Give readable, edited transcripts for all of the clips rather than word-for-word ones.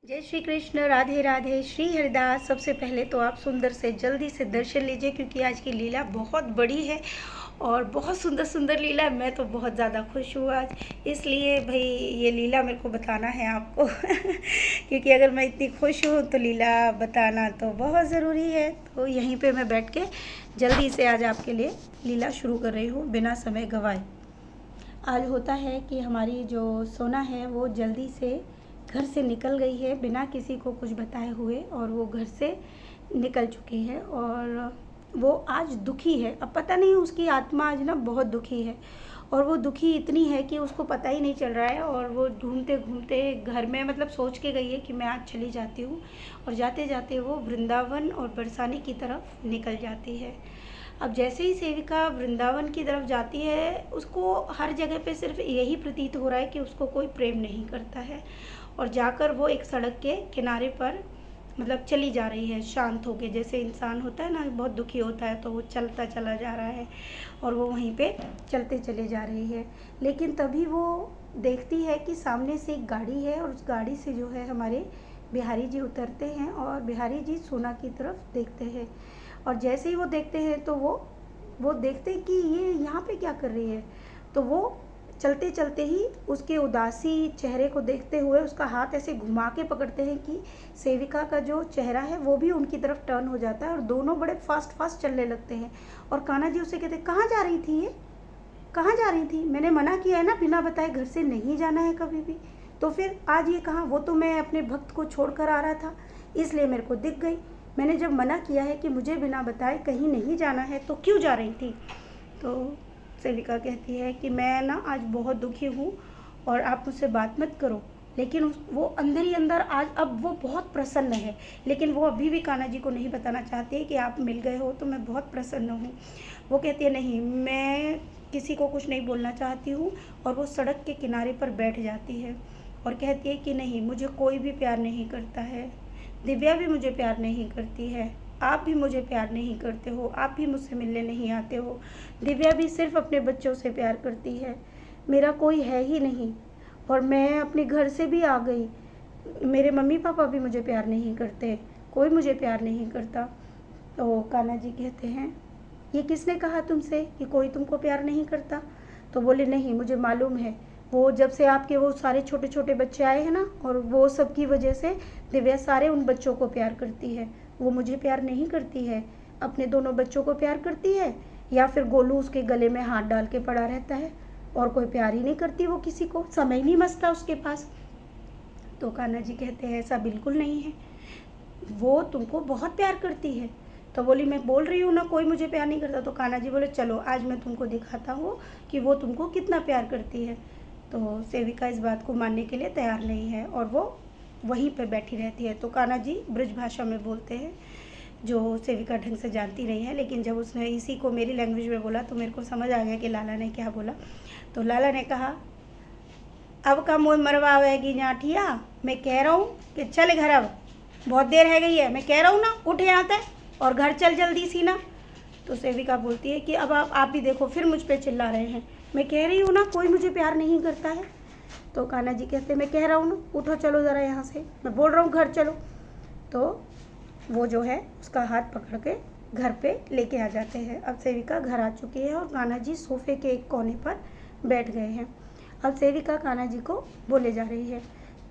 जय श्री कृष्ण, राधे राधे, श्री हरिदास। सबसे पहले तो आप सुंदर से जल्दी से दर्शन लीजिए, क्योंकि आज की लीला बहुत बड़ी है और बहुत सुंदर सुंदर लीला है। मैं तो बहुत ज़्यादा खुश हूँ आज, इसलिए भाई ये लीला मेरे को बताना है आपको क्योंकि अगर मैं इतनी खुश हूँ तो लीला बताना तो बहुत ज़रूरी है। तो यहीं पे मैं बैठ के जल्दी से आज आपके लिए लीला शुरू कर रही हूँ बिना समय गंवाए। आज होता है कि हमारी जो सोना है वो जल्दी से घर से निकल गई है बिना किसी को कुछ बताए हुए, और वो घर से निकल चुकी है और वो आज दुखी है। अब पता नहीं, उसकी आत्मा आज ना बहुत दुखी है, और वो दुखी इतनी है कि उसको पता ही नहीं चल रहा है। और वो घूमते घूमते घर में मतलब सोच के गई है कि मैं आज चली जाती हूँ, और जाते जाते वो वृंदावन और बरसाने की तरफ निकल जाती है। अब जैसे ही सेविका वृंदावन की तरफ जाती है, उसको हर जगह पे सिर्फ यही प्रतीत हो रहा है कि उसको कोई प्रेम नहीं करता है, और जाकर वो एक सड़क के किनारे पर मतलब चली जा रही है शांत होके। जैसे इंसान होता है ना, बहुत दुखी होता है तो वो चलता चला जा रहा है, और वो वहीं पे चलते चले जा रही है। लेकिन तभी वो देखती है कि सामने से एक गाड़ी है, और उस गाड़ी से जो है हमारे बिहारी जी उतरते हैं, और बिहारी जी सोना की तरफ देखते हैं। और जैसे ही वो देखते हैं तो वो देखते हैं कि ये यहाँ पे क्या कर रही है। तो वो चलते चलते ही उसके उदासी चेहरे को देखते हुए उसका हाथ ऐसे घुमा के पकड़ते हैं कि सेविका का जो चेहरा है वो भी उनकी तरफ टर्न हो जाता है, और दोनों बड़े फास्ट फास्ट चलने लगते हैं। और कान्हा जी उससे कहते हैं, कहाँ जा रही थी ये, कहाँ जा रही थी? मैंने मना किया है ना, बिना बताए घर से नहीं जाना है कभी भी। तो फिर आज ये कहाँ? वो तो मैं अपने भक्त को छोड़ कर आ रहा था, इसलिए मेरे को दिख गई। मैंने जब मना किया है कि मुझे बिना बताए कहीं नहीं जाना है, तो क्यों जा रही थी? तो सेविका कहती है कि मैं ना आज बहुत दुखी हूँ और आप मुझसे बात मत करो। लेकिन वो अंदर ही अंदर आज अब वो बहुत प्रसन्न है, लेकिन वो अभी भी कान्हा जी को नहीं बताना चाहती है कि आप मिल गए हो तो मैं बहुत प्रसन्न हूँ। वो कहती है, नहीं, मैं किसी को कुछ नहीं बोलना चाहती हूँ। और वो सड़क के किनारे पर बैठ जाती है और कहती है कि नहीं, मुझे कोई भी प्यार नहीं करता है, दिव्या भी मुझे प्यार नहीं करती है, आप भी मुझे प्यार नहीं करते हो, आप भी मुझसे मिलने नहीं आते हो। दिव्या भी सिर्फ अपने बच्चों से प्यार करती है, मेरा कोई है ही नहीं। और मैं अपने घर से भी आ गई, मेरे मम्मी पापा भी मुझे प्यार नहीं करते, कोई मुझे प्यार नहीं करता। तो कान्हा जी कहते हैं, ये किसने कहा तुमसे कि कोई तुमको प्यार नहीं करता? तो बोले, नहीं, मुझे मालूम है। वो जब से आपके वो सारे छोटे छोटे बच्चे आए हैं ना, और वो सब की वजह से दिव्या सारे उन बच्चों को प्यार करती है। वो मुझे प्यार नहीं करती है, अपने दोनों बच्चों को प्यार करती है, या फिर गोलू उसके गले में हाथ डाल के पड़ा रहता है, और कोई प्यार ही नहीं करती वो किसी को, समय नहीं बचता उसके पास। तो कान्हा जी कहते हैं, ऐसा बिल्कुल नहीं है, वो तुमको बहुत प्यार करती है। तो बोली, मैं बोल रही हूँ ना कोई मुझे प्यार नहीं करता। तो कान्हा जी बोले, चलो आज मैं तुमको दिखाता हूँ कि वो तुमको कितना प्यार करती है। तो सेविका इस बात को मानने के लिए तैयार नहीं है, और वो वहीं पे बैठी रहती है। तो कान्हा जी ब्रज भाषा में बोलते हैं, जो सेविका ढंग से जानती नहीं है। लेकिन जब उसने इसी को मेरी लैंग्वेज में बोला तो मेरे को समझ आ गया कि लाला ने क्या बोला। तो लाला ने कहा, अब का मुँह मरवाएगी जाठिया, मैं कह रहा हूँ कि चल घर, अब बहुत देर है गई है, मैं कह रहा हूँ ना, उठ यहाँ से और घर चल जल्दी सी ना। तो सेविका बोलती है कि अब आप भी देखो, फिर मुझ पे चिल्ला रहे हैं, मैं कह रही हूँ ना कोई मुझे प्यार नहीं करता है। तो कान्हा जी कहते, मैं कह रहा हूँ ना, उठो चलो ज़रा यहाँ से, मैं बोल रहा हूँ घर चलो। तो वो जो है उसका हाथ पकड़ के घर पे लेके आ जाते हैं। अब सेविका घर आ चुकी है, और कान्हा जी सोफे के एक कोने पर बैठ गए हैं। अब सेविका कान्हा जी को बोले जा रही है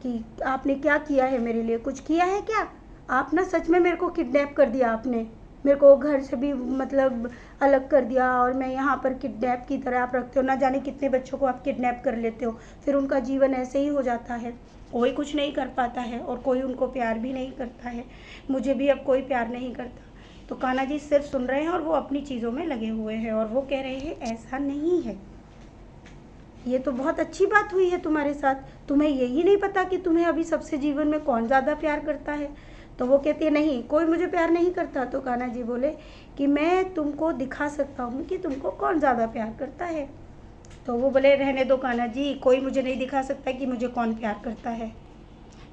कि आपने क्या किया है मेरे लिए, कुछ किया है क्या? आप ना सच में मेरे को किडनैप कर दिया, आपने मेरे को घर से भी मतलब अलग कर दिया, और मैं यहाँ पर किडनैप की तरह आप रखते हो, ना जाने कितने बच्चों को आप किडनैप कर लेते हो, फिर उनका जीवन ऐसे ही हो जाता है, कोई कुछ नहीं कर पाता है और कोई उनको प्यार भी नहीं करता है। मुझे भी अब कोई प्यार नहीं करता। तो कान्हा जी सिर्फ सुन रहे हैं, और वो अपनी चीज़ों में लगे हुए हैं, और वो कह रहे हैं, ऐसा नहीं है, ये तो बहुत अच्छी बात हुई है तुम्हारे साथ, तुम्हें यही नहीं पता कि तुम्हें अभी सबसे जीवन में कौन ज़्यादा प्यार करता है? तो वो कहती है, नहीं, कोई मुझे प्यार नहीं करता। तो कान्हा जी बोले कि मैं तुमको दिखा सकता हूँ कि तुमको कौन ज़्यादा प्यार करता है। तो वो बोले, रहने दो कान्हा जी, कोई मुझे नहीं दिखा सकता कि मुझे कौन प्यार करता है।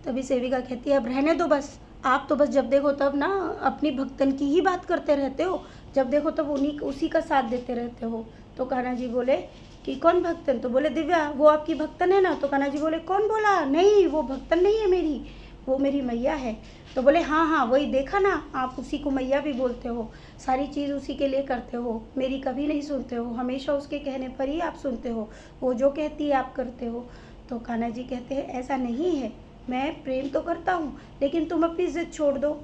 तभी सेविका कहती है, अब रहने दो बस, आप तो बस जब देखो तब ना अपनी भक्तन की ही बात करते रहते हो, जब देखो तब उसी का साथ देते रहते हो। तो कान्हा जी बोले कि कौन भक्तन? तो बोले, दिव्या, वो आपकी भक्तन है ना? तो कान्हा जी बोले, कौन बोला? नहीं, वो भक्तन नहीं है मेरी, वो मेरी मैया है। तो बोले हाँ हाँ वही, देखा ना, आप उसी को मैया भी बोलते हो, सारी चीज़ उसी के लिए करते हो, मेरी कभी नहीं सुनते हो, हमेशा उसके कहने पर ही आप सुनते हो, वो जो कहती है आप करते हो। तो कान्हा जी कहते हैं ऐसा नहीं है, मैं प्रेम तो करता हूँ, लेकिन तुम अपनी ज़िद छोड़ दो,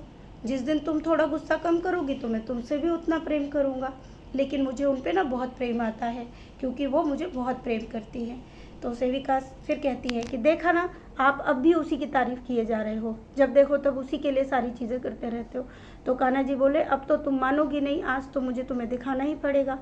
जिस दिन तुम थोड़ा गुस्सा कम करोगी तो मैं तुमसे भी उतना प्रेम करूँगा। लेकिन मुझे उन पे ना बहुत प्रेम आता है, क्योंकि वो मुझे बहुत प्रेम करती हैं। तो सेविका फिर कहती है कि देखा ना, आप अब भी उसी की तारीफ़ किए जा रहे हो, जब देखो तब उसी के लिए सारी चीज़ें करते रहते हो। तो कान्हा जी बोले अब तो तुम मानोगी नहीं, आज तो मुझे तुम्हें दिखाना ही पड़ेगा,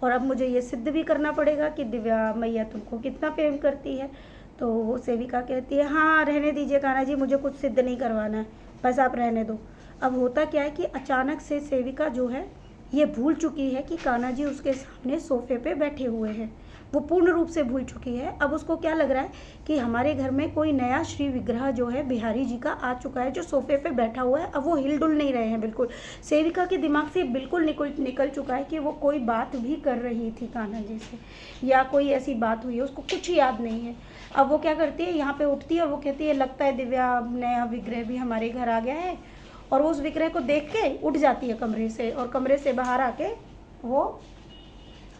और अब मुझे ये सिद्ध भी करना पड़ेगा कि दिव्या मैया तुमको कितना प्रेम करती है। तो वो सेविका कहती है हाँ रहने दीजिए कान्हा जी, मुझे कुछ सिद्ध नहीं करवाना है, बस आप रहने दो। अब होता क्या है कि अचानक से सेविका जो है ये भूल चुकी है कि कान्हा जी उसके सामने सोफे पे बैठे हुए हैं, वो पूर्ण रूप से भूल चुकी है। अब उसको क्या लग रहा है कि हमारे घर में कोई नया श्री विग्रह जो है बिहारी जी का आ चुका है, जो सोफे पे बैठा हुआ है। अब वो हिल डुल नहीं रहे हैं बिल्कुल, सेविका के दिमाग से बिल्कुल निकल चुका है कि वो कोई बात भी कर रही थी कान्हा जी से, या कोई ऐसी बात हुई है, उसको कुछ याद नहीं है। अब वो क्या करती है, यहाँ पे उठती है और वो कहती है लगता है दिव्या नया विग्रह भी हमारे घर आ गया है, और वो उस विग्रह को देख के उठ जाती है कमरे से, और कमरे से बाहर आके वो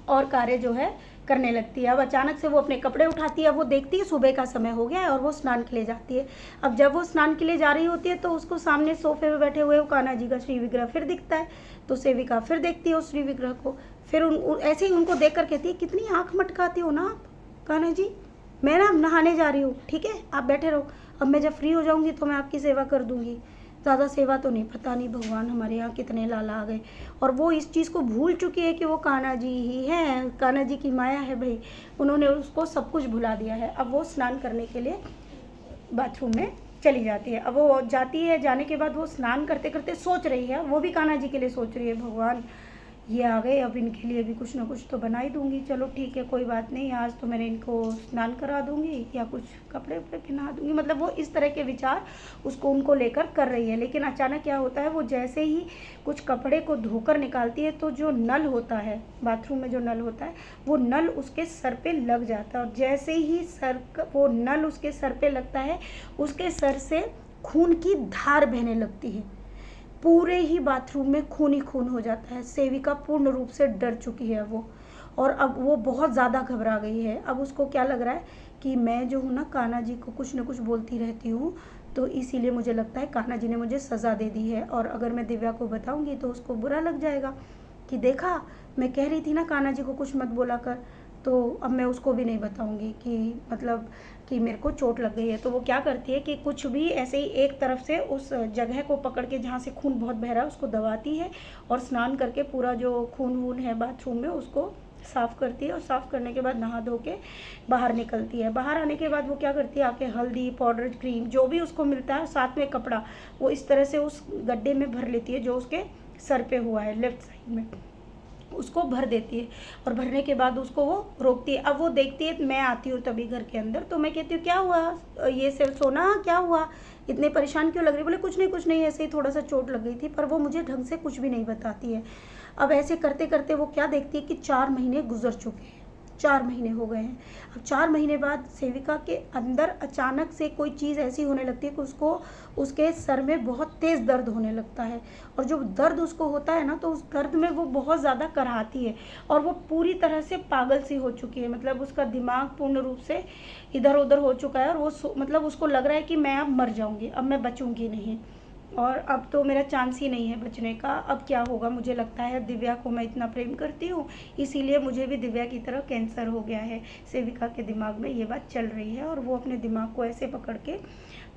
और कार्य जो है करने लगती है। अब अचानक से वो अपने कपड़े उठाती है, वो देखती है सुबह का समय हो गया है और वो स्नान के लिए जाती है। अब जब वो स्नान के लिए जा रही होती है तो उसको सामने सोफे पे बैठे हुए वो कान्हा जी का श्री विग्रह फिर दिखता है। तो सेविका फिर देखती है उस श्री विग्रह को, फिर ऐसे ही उनको देख कर कहती है कितनी आँख मटकाती हो ना आप कान्हा जी, मैं ना नहाने जा रही हूँ, ठीक है आप बैठे रहो, अब मैं जब फ्री हो जाऊँगी तो मैं आपकी सेवा कर दूँगी, ज़्यादा सेवा तो नहीं, पता नहीं भगवान हमारे यहाँ कितने लाला आ गए। और वो इस चीज़ को भूल चुकी है कि वो कान्हा जी ही हैं, कान्हा जी की माया है भाई, उन्होंने उसको सब कुछ भुला दिया है। अब वो स्नान करने के लिए बाथरूम में चली जाती है। अब वो जाती है, जाने के बाद वो स्नान करते करते सोच रही है, वो भी कान्हा जी के लिए सोच रही है भगवान ये आ गए, अब इनके लिए भी कुछ ना कुछ तो बना ही दूंगी, चलो ठीक है कोई बात नहीं, आज तो मैंने इनको स्नान करा दूंगी या कुछ कपड़े वपड़े पहना दूंगी, मतलब वो इस तरह के विचार उसको उनको लेकर कर रही है। लेकिन अचानक क्या होता है, वो जैसे ही कुछ कपड़े को धोकर निकालती है तो जो नल होता है बाथरूम में, जो नल होता है वो नल उसके सर पे लग जाता है, और जैसे ही वो नल उसके सर पे लगता है उसके सर से खून की धार बहने लगती है, पूरे ही बाथरूम में खून ही खून हो जाता है। सेविका पूर्ण रूप से डर चुकी है वो, और अब वो बहुत ज़्यादा घबरा गई है। अब उसको क्या लग रहा है कि मैं जो हूँ ना कान्हा जी को कुछ न कुछ बोलती रहती हूँ, तो इसीलिए मुझे लगता है कान्हा जी ने मुझे सज़ा दे दी है, और अगर मैं दिव्या को बताऊँगी तो उसको बुरा लग जाएगा कि देखा मैं कह रही थी ना कान्हा जी को कुछ मत बोला कर, तो अब मैं उसको भी नहीं बताऊंगी कि मतलब कि मेरे को चोट लग गई है। तो वो क्या करती है कि कुछ भी ऐसे ही एक तरफ से उस जगह को पकड़ के जहाँ से खून बहुत बह रहा है उसको दबाती है, और स्नान करके पूरा जो खून वून है बाथरूम में उसको साफ़ करती है, और साफ़ करने के बाद नहा धो के बाहर निकलती है। बाहर आने के बाद वो क्या करती है, आके हल्दी पाउडर क्रीम जो भी उसको मिलता है साथ में कपड़ा, वो इस तरह से उस गड्ढे में भर लेती है जो उसके सर पे हुआ है लेफ्ट साइड में, उसको भर देती है, और भरने के बाद उसको वो रोकती है। अब वो देखती है मैं आती हूँ तभी घर के अंदर, तो मैं कहती हूँ क्या हुआ, ये सिर्फ सोना क्या हुआ, इतने परेशान क्यों लग रही। बोले कुछ नहीं ऐसे ही थोड़ा सा चोट लग गई थी, पर वो मुझे ढंग से कुछ भी नहीं बताती है। अब ऐसे करते करते वो क्या देखती है कि 4 महीने गुजर चुके हैं, 4 महीने हो गए हैं। अब 4 महीने बाद सेविका के अंदर अचानक से कोई चीज़ ऐसी होने लगती है कि उसको उसके सर में बहुत तेज़ दर्द होने लगता है, और जो दर्द उसको होता है ना तो उस दर्द में वो बहुत ज़्यादा कराहती है, और वो पूरी तरह से पागल सी हो चुकी है, मतलब उसका दिमाग पूर्ण रूप से इधर उधर हो चुका है, और वो मतलब उसको लग रहा है कि मैं अब मर जाऊँगी, अब मैं बचूँगी नहीं, और अब तो मेरा चांस ही नहीं है बचने का, अब क्या होगा। मुझे लगता है दिव्या को मैं इतना प्रेम करती हूँ, इसीलिए मुझे भी दिव्या की तरह कैंसर हो गया है। सेविका के दिमाग में ये बात चल रही है, और वो अपने दिमाग को ऐसे पकड़ के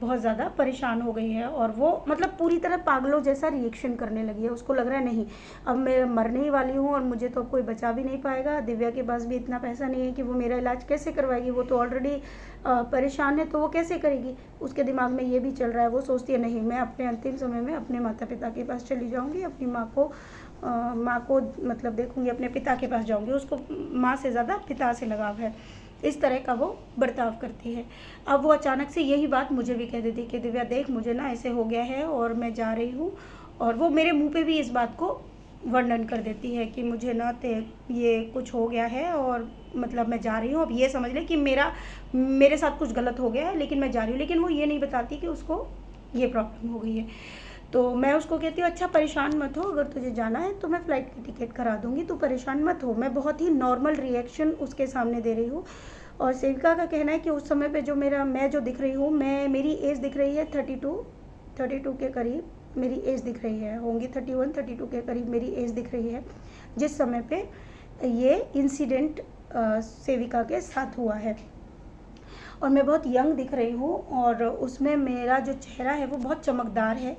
बहुत ज़्यादा परेशान हो गई है, और वो मतलब पूरी तरह पागलों जैसा रिएक्शन करने लगी है। उसको लग रहा है नहीं अब मैं मरने ही वाली हूँ, और मुझे तो अब कोई बचा भी नहीं पाएगा, दिव्या के पास भी इतना पैसा नहीं है कि वो मेरा इलाज कैसे करवाएगी, वो तो ऑलरेडी परेशान है तो वो कैसे करेगी। उसके दिमाग में ये भी चल रहा है, वो सोचती है नहीं मैं अपने अंतिम समय में अपने माता पिता के पास चली जाऊँगी, अपनी माँ को मतलब देखूँगी, अपने पिता के पास जाऊँगी, उसको माँ से ज़्यादा पिता से लगाव है, इस तरह का वो बर्ताव करती है। अब वो अचानक से यही बात मुझे भी कह देती कि दिव्या देख मुझे ना ऐसे हो गया है और मैं जा रही हूँ, और वो मेरे मुंह पे भी इस बात को वर्णन कर देती है कि मुझे ना ये कुछ हो गया है, और मतलब मैं जा रही हूँ, अब ये समझ ले कि मेरे साथ कुछ गलत हो गया है, लेकिन मैं जा रही हूँ। लेकिन वो ये नहीं बताती कि उसको ये प्रॉब्लम हो गई है। तो मैं उसको कहती हूँ अच्छा परेशान मत हो, अगर तुझे जाना है तो मैं फ़्लाइट की टिकट करा दूँगी, तू परेशान मत हो। मैं बहुत ही नॉर्मल रिएक्शन उसके सामने दे रही हूँ। और सेविका का कहना है कि उस समय पे जो मैं जो दिख रही हूँ, मेरी एज दिख रही है 32 के करीब मेरी एज दिख रही है, होंगी 31-32 के करीब मेरी एज दिख रही है जिस समय पे ये इंसिडेंट सेविका के साथ हुआ है। और मैं बहुत यंग दिख रही हूँ और उसमें मेरा जो चेहरा है वो बहुत चमकदार है।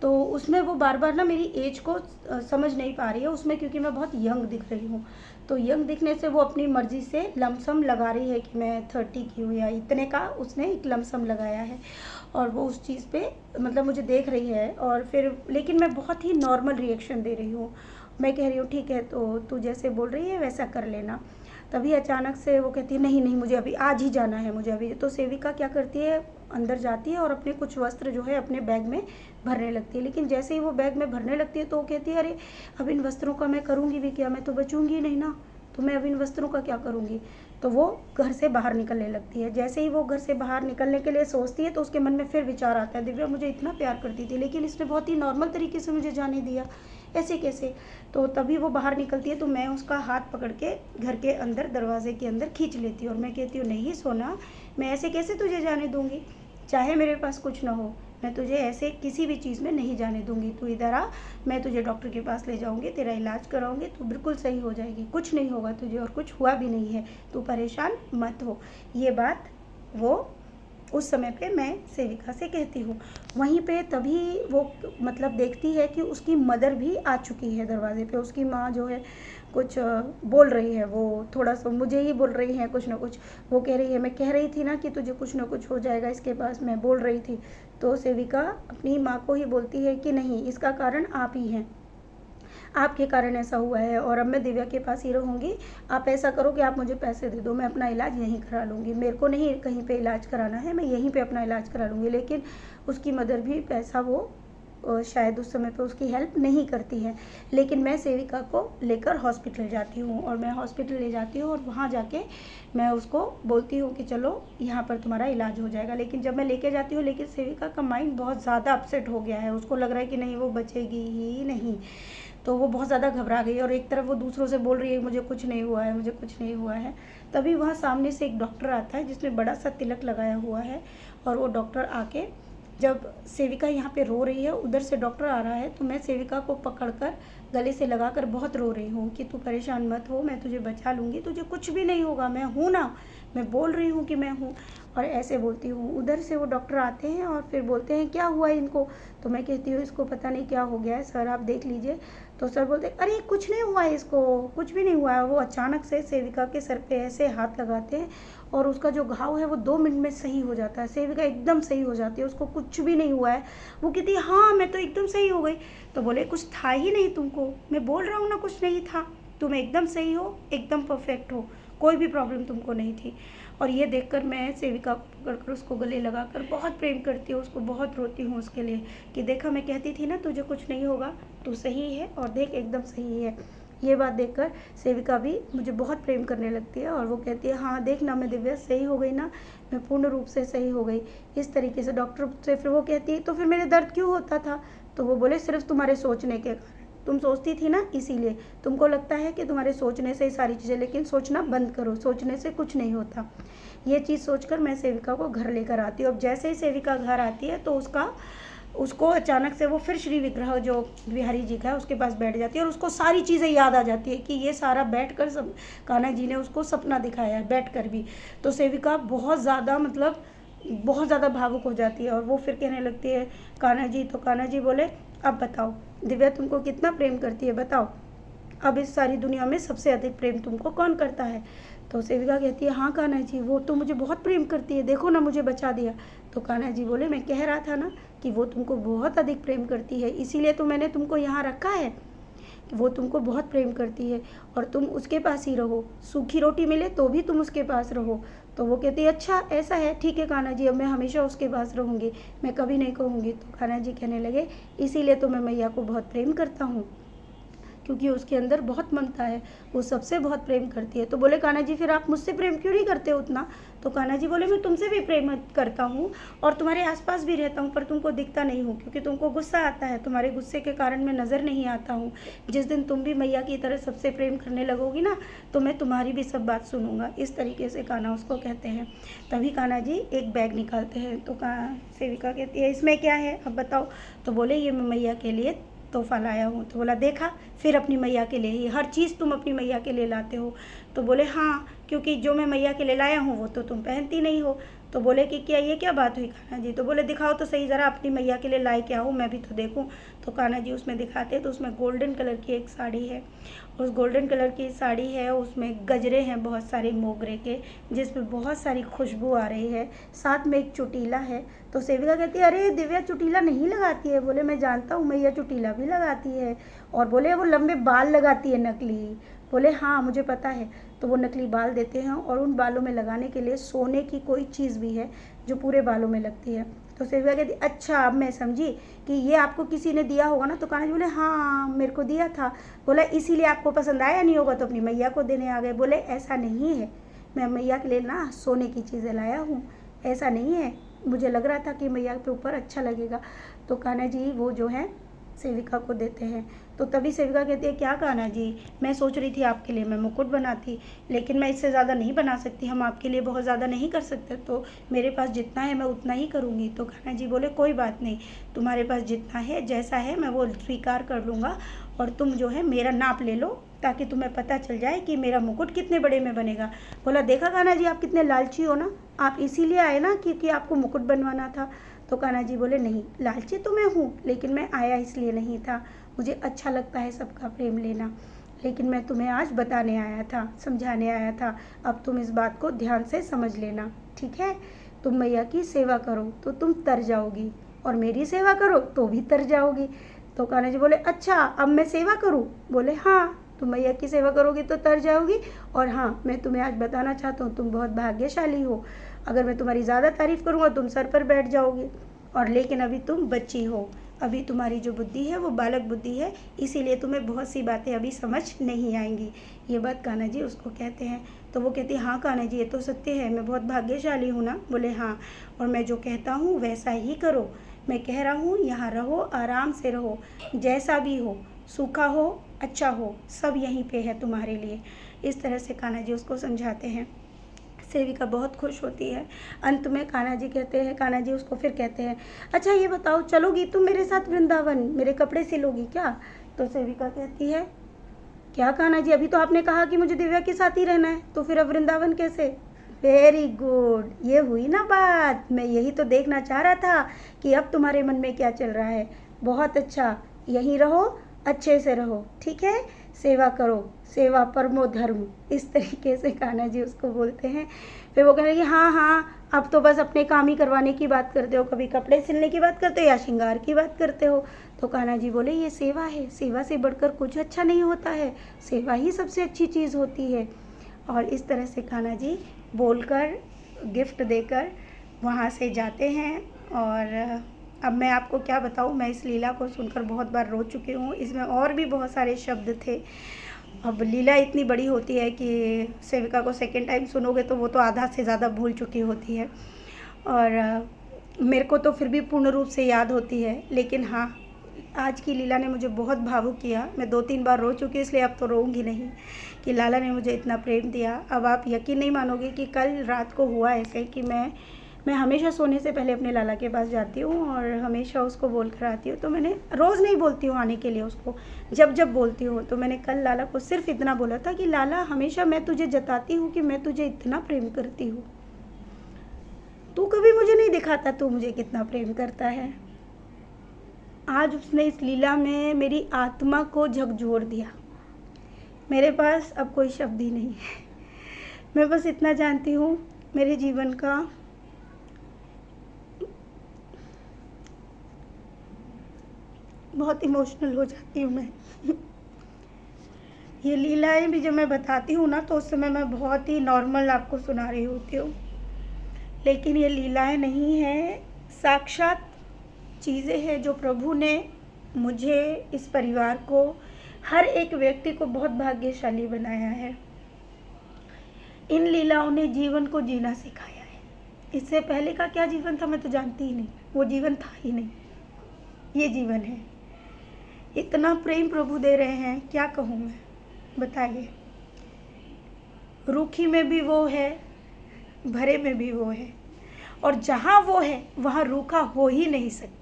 तो उसमें वो बार बार ना मेरी एज को समझ नहीं पा रही है उसमें, क्योंकि मैं बहुत यंग दिख रही हूँ। तो यंग दिखने से वो अपनी मर्ज़ी से लमसम लगा रही है कि मैं 30 की हूँ या इतने का उसने एक लमसम लगाया है। और वो उस चीज़ पे मतलब मुझे देख रही है और फिर लेकिन मैं बहुत ही नॉर्मल रिएक्शन दे रही हूँ। मैं कह रही हूँ ठीक है, तो तू जैसे बोल रही है वैसा कर लेना। तभी अचानक से वो कहती है नहीं नहीं, मुझे अभी आज ही जाना है, मुझे अभी। तो सेविका क्या करती है, अंदर जाती है और अपने कुछ वस्त्र जो है अपने बैग में भरने लगती है। लेकिन जैसे ही वो बैग में भरने लगती है तो वो कहती है अरे अब इन वस्त्रों का मैं करूँगी भी क्या, मैं तो बचूंगी नहीं ना, तो मैं अब इन वस्त्रों का क्या करूँगी। तो वो घर से बाहर निकलने लगती है। जैसे ही वो घर से बाहर निकलने के लिए सोचती है तो उसके मन में फिर विचार आता है, दिव्या मुझे इतना प्यार करती थी लेकिन इसने बहुत ही नॉर्मल तरीके से मुझे जाने दिया, ऐसे कैसे। तो तभी वो बाहर निकलती है तो मैं उसका हाथ पकड़ के घर के अंदर दरवाजे के अंदर खींच लेती हूँ और मैं कहती हूँ नहीं सोना, मैं ऐसे कैसे तुझे जाने दूँगी, चाहे मेरे पास कुछ ना हो, मैं तुझे ऐसे किसी भी चीज़ में नहीं जाने दूँगी। तू इधर आ, मैं तुझे डॉक्टर के पास ले जाऊँगी, तेरा इलाज कराऊँगी, तू बिल्कुल सही हो जाएगी, कुछ नहीं होगा तुझे और कुछ हुआ भी नहीं है, तू परेशान मत हो। ये बात वो उस समय पे मैं सेविका से कहती हूँ। वहीं पे तभी वो मतलब देखती है कि उसकी मदर भी आ चुकी है दरवाजे पे। उसकी माँ जो है कुछ बोल रही है, वो थोड़ा सा मुझे ही बोल रही है कुछ ना कुछ। वो कह रही है मैं कह रही थी ना कि तुझे कुछ ना कुछ हो जाएगा इसके पास, मैं बोल रही थी। तो सेविका अपनी माँ को ही बोलती है कि नहीं, इसका कारण आप ही हैं, आपके कारण ऐसा हुआ है और अब मैं दिव्या के पास ही रहूँगी। आप ऐसा करो कि आप मुझे पैसे दे दो, मैं अपना इलाज यहीं करा लूँगी, मेरे को नहीं कहीं पे इलाज कराना है, मैं यहीं पे अपना इलाज करा लूँगी। लेकिन उसकी मदर भी पैसा वो शायद उस समय पे उसकी हेल्प नहीं करती है। लेकिन मैं सेविका को लेकर हॉस्पिटल जाती हूँ और मैं हॉस्पिटल ले जाती हूँ और वहाँ जाके मैं उसको बोलती हूँ कि चलो यहाँ पर तुम्हारा इलाज हो जाएगा। लेकिन जब मैं लेके जाती हूँ, लेकिन सेविका का माइंड बहुत ज़्यादा अपसेट हो गया है, उसको लग रहा है कि नहीं वो बचेगी ही नहीं। तो वो बहुत ज़्यादा घबरा गई और एक तरफ वो दूसरों से बोल रही है मुझे कुछ नहीं हुआ है, मुझे कुछ नहीं हुआ है। तभी वहाँ सामने से एक डॉक्टर आता है जिसने बड़ा सा तिलक लगाया हुआ है और वो डॉक्टर आके जब सेविका यहाँ पे रो रही है, उधर से डॉक्टर आ रहा है, तो मैं सेविका को पकड़कर गले से लगाकर बहुत रो रही हूँ कि तू परेशान मत हो, मैं तुझे बचा लूँगी, तुझे कुछ भी नहीं होगा, मैं हूँ ना, मैं बोल रही हूँ कि मैं हूँ। और ऐसे बोलती हूँ। उधर से वो डॉक्टर आते हैं और फिर बोलते हैं क्या हुआ इनको। तो मैं कहती हूँ इसको पता नहीं क्या हो गया है सर, आप देख लीजिए। तो सर बोलते अरे कुछ नहीं हुआ है, इसको कुछ भी नहीं हुआ है। वो अचानक से सेविका के सर पे ऐसे हाथ लगाते हैं और उसका जो घाव है वो 2 मिनट में सही हो जाता है। सेविका एकदम सही हो जाती है, उसको कुछ भी नहीं हुआ है। वो कहती है हाँ मैं तो एकदम सही हो गई। तो बोले कुछ था ही नहीं तुमको, मैं बोल रहा हूँ ना कुछ नहीं था, तुम एकदम सही हो, एकदम परफेक्ट हो, कोई भी प्रॉब्लम तुमको नहीं थी। और ये देखकर मैं सेविका को पकड़कर उसको गले लगाकर बहुत प्रेम करती हूँ, उसको बहुत रोती हूँ उसके लिए कि देखा मैं कहती थी ना तुझे कुछ नहीं होगा, तू सही है और देख एकदम सही है। ये बात देखकर सेविका भी मुझे बहुत प्रेम करने लगती है और वो कहती है हाँ देख ना मैं दिव्या सही हो गई ना, मैं पूर्ण रूप से सही हो गई। इस तरीके से डॉक्टर से फिर वो कहती है तो फिर मेरे दर्द क्यों होता था। तो वो बोले सिर्फ तुम्हारे सोचने के कारण, तुम सोचती थी ना इसीलिए तुमको लगता है कि तुम्हारे सोचने से ही सारी चीज़ें, लेकिन सोचना बंद करो, सोचने से कुछ नहीं होता। ये चीज़ सोचकर मैं सेविका को घर लेकर आती हूँ। अब जैसे ही सेविका घर आती है तो उसको अचानक से वो फिर श्री विग्रह जो बिहारी जी का है उसके पास बैठ जाती है और उसको सारी चीज़ें याद आ जाती है कि ये सारा बैठकर सब कान्हा जी ने उसको सपना दिखाया है बैठकर भी। तो सेविका बहुत ज़्यादा मतलब बहुत ज़्यादा भावुक हो जाती है और वो फिर कहने लगती है कान्हा जी। तो कान्हा जी बोले अब बताओ दिव्या तुमको कितना प्रेम करती है, बताओ अब इस सारी दुनिया में सबसे अधिक प्रेम तुमको कौन करता है। तो सेविका कहती है हाँ कान्हा जी वो तो मुझे बहुत प्रेम करती है, देखो ना मुझे बचा दिया। तो कान्हा जी बोले मैं कह रहा था ना कि वो तुमको बहुत अधिक प्रेम करती है, इसीलिए तो मैंने तुमको यहाँ रखा है, वो तुमको बहुत प्रेम करती है और तुम उसके पास ही रहो, सूखी रोटी मिले तो भी तुम उसके पास रहो। तो वो कहती है अच्छा ऐसा है, ठीक है कान्हा जी अब मैं हमेशा उसके पास रहूँगी, मैं कभी नहीं कहूँगी। तो कान्हा जी कहने लगे इसीलिए तो मैं मैया को बहुत प्रेम करता हूँ, क्योंकि उसके अंदर बहुत ममता है, वो सबसे बहुत प्रेम करती है। तो बोले कान्हा जी फिर आप मुझसे प्रेम क्यों नहीं करते उतना। तो कान्हा जी बोले मैं तुमसे भी प्रेम करता हूँ और तुम्हारे आसपास भी रहता हूँ, पर तुमको दिखता नहीं हूँ क्योंकि तुमको गुस्सा आता है, तुम्हारे गुस्से के कारण मैं नज़र नहीं आता हूँ। जिस दिन तुम भी मैया की तरह सबसे प्रेम करने लगोगी ना, तो मैं तुम्हारी भी सब बात सुनूंगा। इस तरीके से कान्हा उसको कहते हैं। तभी कान्हा जी एक बैग निकालते हैं, तो सेविका कहती है इसमें क्या है अब बताओ। तो बोले ये मैं मैया के लिए तोहफा लाया हूँ। तो बोला देखा, फिर अपनी मैया के लिए ही हर चीज़ तुम अपनी मैया के लिए लाते हो। तो बोले हाँ, क्योंकि जो मैं मैया के लिए लाया हूँ वो तो तुम पहनती नहीं हो। तो बोले कि क्या ये क्या बात हुई कान्हा जी। तो बोले दिखाओ तो सही ज़रा अपनी मैया के लिए लाए क्या हो, मैं भी तो देखूँ। तो कान्हा जी उसमें दिखाते हैं, तो उसमें गोल्डन कलर की एक साड़ी है। उस गोल्डन कलर की साड़ी है, उसमें गजरे हैं बहुत सारे मोगरे के, जिसमें बहुत सारी खुशबू आ रही है, साथ में एक चुटीला है। तो सेविका कहती है अरे दिव्या चुटीला नहीं लगाती है। बोले मैं जानता हूँ मैया चुटीला भी लगाती है। और बोले वो लंबे बाल लगाती है नकली। बोले हाँ मुझे पता है। तो वो नकली बाल देते हैं और उन बालों में लगाने के लिए सोने की कोई चीज़ भी है जो पूरे बालों में लगती है। तो सेविका कहती अच्छा अब मैं समझी कि ये आपको किसी ने दिया होगा ना। तो कान्हा जी बोले हाँ मेरे को दिया था। बोला इसीलिए आपको पसंद आया नहीं होगा तो अपनी मैया को देने आ गए। बोले ऐसा नहीं है, मैं मैया के लिए ना सोने की चीज़ें लाया हूँ, ऐसा नहीं है, मुझे लग रहा था कि मैया के ऊपर अच्छा लगेगा। तो कान्हा जी वो जो है सेविका को देते हैं। तो तभी सेविका कहती है क्या कान्हा जी, मैं सोच रही थी आपके लिए मैं मुकुट बनाती, लेकिन मैं इससे ज़्यादा नहीं बना सकती, हम आपके लिए बहुत ज़्यादा नहीं कर सकते, तो मेरे पास जितना है मैं उतना ही करूँगी। तो कान्हा जी बोले कोई बात नहीं, तुम्हारे पास जितना है जैसा है मैं वो स्वीकार कर लूँगा, और तुम जो है मेरा नाप ले लो ताकि तुम्हें पता चल जाए कि मेरा मुकुट कितने बड़े में बनेगा। बोला देखा कान्हा जी आप कितने लालची हो ना, आप इसीलिए आए ना क्योंकि आपको मुकुट बनवाना था। तो कान्हा जी बोले नहीं लालची तो मैं हूँ, लेकिन मैं आया इसलिए नहीं था, मुझे अच्छा लगता है सबका प्रेम लेना, लेकिन मैं तुम्हें आज बताने आया था, समझाने आया था। अब तुम इस बात को ध्यान से समझ लेना, ठीक है। तुम मैया की सेवा करो तो तुम तर जाओगी, और मेरी सेवा करो तो भी तर जाओगी। तो कान्हा जी बोले अच्छा अब मैं सेवा करूँ। बोले हाँ तुम मैया की सेवा करोगी तो तर जाओगी, और हाँ मैं तुम्हें आज बताना चाहता हूँ तुम बहुत भाग्यशाली हो, अगर मैं तुम्हारी ज़्यादा तारीफ़ करूँगा तुम सर पर बैठ जाओगी, और लेकिन अभी तुम बच्ची हो, अभी तुम्हारी जो बुद्धि है वो बालक बुद्धि है, इसीलिए तुम्हें बहुत सी बातें अभी समझ नहीं आएंगी। ये बात कान्हा जी उसको कहते हैं। तो वो कहती है हाँ कान्हा जी ये तो सत्य है, मैं बहुत भाग्यशाली हूँ ना। बोले हाँ, और मैं जो कहता हूँ वैसा ही करो, मैं कह रहा हूँ यहाँ रहो, आराम से रहो, जैसा भी हो, सूखा हो अच्छा हो, सब यहीं पे है तुम्हारे लिए। इस तरह से कान्हा जी उसको समझाते हैं। सेविका बहुत खुश होती है। अंत में कान्हा जी कहते हैं, कान्हा जी उसको फिर कहते हैं अच्छा ये बताओ चलोगी तुम मेरे साथ वृंदावन, मेरे कपड़े सिलोगी क्या। तो सेविका कहती है क्या कान्हा जी, अभी तो आपने कहा कि मुझे दिव्या के साथ ही रहना है, तो फिर अब वृंदावन कैसे। वेरी गुड, ये हुई ना बात, मैं यही तो देखना चाह रहा था कि अब तुम्हारे मन में क्या चल रहा है। बहुत अच्छा, यहीं रहो, अच्छे से रहो, ठीक है, सेवा करो, सेवा परमो धर्म, इस तरीके से कान्हा जी उसको बोलते हैं। फिर वो कह हाँ हाँ अब तो बस अपने काम ही करवाने की बात करते हो, कभी कपड़े सिलने की बात करते हो या श्रृंगार की बात करते हो। तो कान्हा जी बोले ये सेवा है, सेवा से बढ़कर कुछ अच्छा नहीं होता है, सेवा ही सबसे अच्छी चीज़ होती है। और इस तरह से कान्हा जी बोलकर गिफ्ट देकर वहाँ से जाते हैं। और अब मैं आपको क्या बताऊँ, मैं इस लीला को सुनकर बहुत बार रो चुकी हूँ, इसमें और भी बहुत सारे शब्द थे। अब लीला इतनी बड़ी होती है कि सेविका को सेकंड टाइम सुनोगे तो वो तो आधा से ज़्यादा भूल चुकी होती है, और मेरे को तो फिर भी पूर्ण रूप से याद होती है। लेकिन हाँ, आज की लीला ने मुझे बहुत भावुक किया, मैं 2-3 बार रो चुकी, इसलिए अब तो रोऊंगी नहीं कि लाला ने मुझे इतना प्रेम दिया। अब आप यकीन नहीं मानोगे कि कल रात को हुआ ऐसे कि मैं हमेशा सोने से पहले अपने लाला के पास जाती हूँ और हमेशा उसको बोल कर आती हूँ। तो मैंने रोज़ नहीं बोलती हूँ आने के लिए उसको, जब जब बोलती हूँ। तो मैंने कल लाला को सिर्फ इतना बोला था कि लाला हमेशा मैं तुझे जताती हूँ कि मैं तुझे इतना प्रेम करती हूँ, तू कभी मुझे नहीं दिखाता तू मुझे कितना प्रेम करता है। आज उसने इस लीला में मेरी आत्मा को झकझोर दिया, मेरे पास अब कोई शब्द ही नहीं है। मैं बस इतना जानती हूँ मेरे जीवन का बहुत इमोशनल हो जाती हूँ मैं। ये लीलाएं भी जब मैं बताती हूँ ना तो उस समय मैं बहुत ही नॉर्मल आपको सुना रही होती हूँ, लेकिन ये लीलाएं नहीं हैं, साक्षात चीज़ें हैं जो प्रभु ने मुझे, इस परिवार को, हर एक व्यक्ति को बहुत भाग्यशाली बनाया है। इन लीलाओं ने जीवन को जीना सिखाया है। इससे पहले का क्या जीवन था मैं तो जानती ही नहीं, वो जीवन था ही नहीं, ये जीवन है। इतना प्रेम प्रभु दे रहे हैं, क्या कहूँ मैं, बताइए। रूखी में भी वो है, भरे में भी वो है, और जहाँ वो है वहाँ रूखा हो ही नहीं सकता।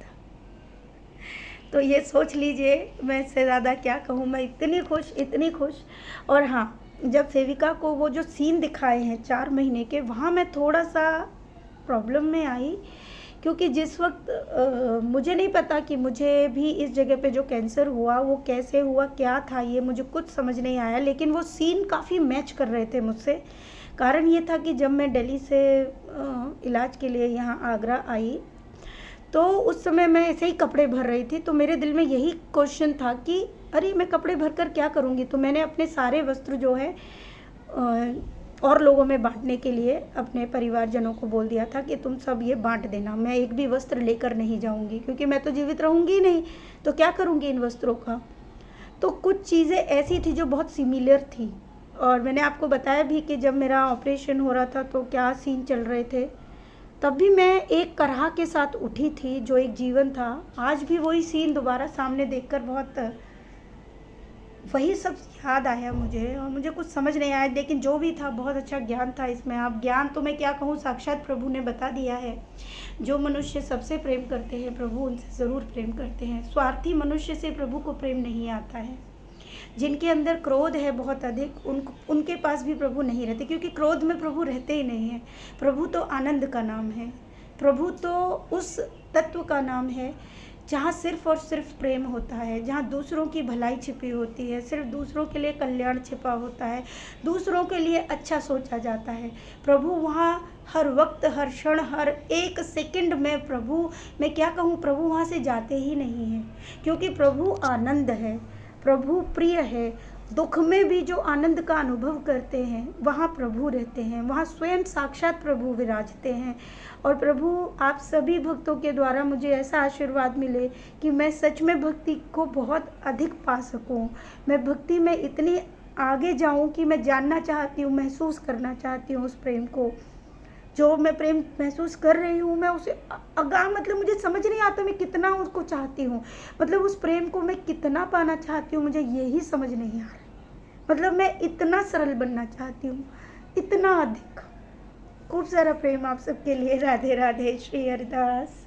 तो ये सोच लीजिए, मैं इससे ज़्यादा क्या कहूँ। मैं इतनी खुश, इतनी खुश। और हाँ, जब सेविका को वो जो सीन दिखाए हैं 4 महीने के, वहाँ मैं थोड़ा सा प्रॉब्लम में आई, क्योंकि जिस वक्त मुझे नहीं पता कि मुझे भी इस जगह पे जो कैंसर हुआ वो कैसे हुआ, क्या था, ये मुझे कुछ समझ नहीं आया। लेकिन वो सीन काफ़ी मैच कर रहे थे मुझसे। कारण ये था कि जब मैं दिल्ली से इलाज के लिए यहाँ आगरा आई, तो उस समय मैं ऐसे ही कपड़े भर रही थी। तो मेरे दिल में यही क्वेश्चन था कि अरे मैं कपड़े भर कर क्या करूँगी। तो मैंने अपने सारे वस्त्र जो है और लोगों में बांटने के लिए अपने परिवारजनों को बोल दिया था कि तुम सब ये बांट देना, मैं एक भी वस्त्र लेकर नहीं जाऊँगी, क्योंकि मैं तो जीवित रहूँगी नहीं, तो क्या करूँगी इन वस्त्रों का। तो कुछ चीज़ें ऐसी थी जो बहुत सिमिलर थी। और मैंने आपको बताया भी कि जब मेरा ऑपरेशन हो रहा था तो क्या सीन चल रहे थे, तब भी मैं एक करहा के साथ उठी थी, जो एक जीवन था। आज भी वही सीन दोबारा सामने देखकर बहुत वही सब याद आया मुझे, और मुझे कुछ समझ नहीं आया। लेकिन जो भी था, बहुत अच्छा ज्ञान था इसमें। अब ज्ञान तो मैं क्या कहूँ, साक्षात प्रभु ने बता दिया है। जो मनुष्य सबसे प्रेम करते हैं, प्रभु उनसे ज़रूर प्रेम करते हैं। स्वार्थी मनुष्य से प्रभु को प्रेम नहीं आता है। जिनके अंदर क्रोध है बहुत अधिक, उनके पास भी प्रभु नहीं रहते, क्योंकि क्रोध में प्रभु रहते ही नहीं है। प्रभु तो आनंद का नाम है, प्रभु तो उस तत्व का नाम है जहाँ सिर्फ और सिर्फ प्रेम होता है, जहाँ दूसरों की भलाई छिपी होती है, सिर्फ दूसरों के लिए कल्याण छिपा होता है, दूसरों के लिए अच्छा सोचा जाता है। प्रभु वहाँ हर वक्त, हर क्षण, हर एक सेकंड में प्रभु, मैं क्या कहूँ, प्रभु वहाँ से जाते ही नहीं हैं, क्योंकि प्रभु आनंद है, प्रभु प्रिय है। दुख में भी जो आनंद का अनुभव करते हैं, वहाँ प्रभु रहते हैं, वहाँ स्वयं साक्षात प्रभु विराजते हैं। और प्रभु आप सभी भक्तों के द्वारा मुझे ऐसा आशीर्वाद मिले कि मैं सच में भक्ति को बहुत अधिक पा सकूं। मैं भक्ति में इतनी आगे जाऊं कि मैं जानना चाहती हूँ, महसूस करना चाहती हूँ उस प्रेम को। जो मैं प्रेम महसूस कर रही हूँ, मैं उसे अगाह, मतलब मुझे समझ नहीं आता मैं कितना उसको चाहती हूँ, मतलब उस प्रेम को मैं कितना पाना चाहती हूँ, मुझे यही समझ नहीं आ रहा। मतलब मैं इतना सरल बनना चाहती हूँ, इतना अधिक। खूब सारा प्रेम आप सबके लिए। राधे राधे। श्री हरिदास।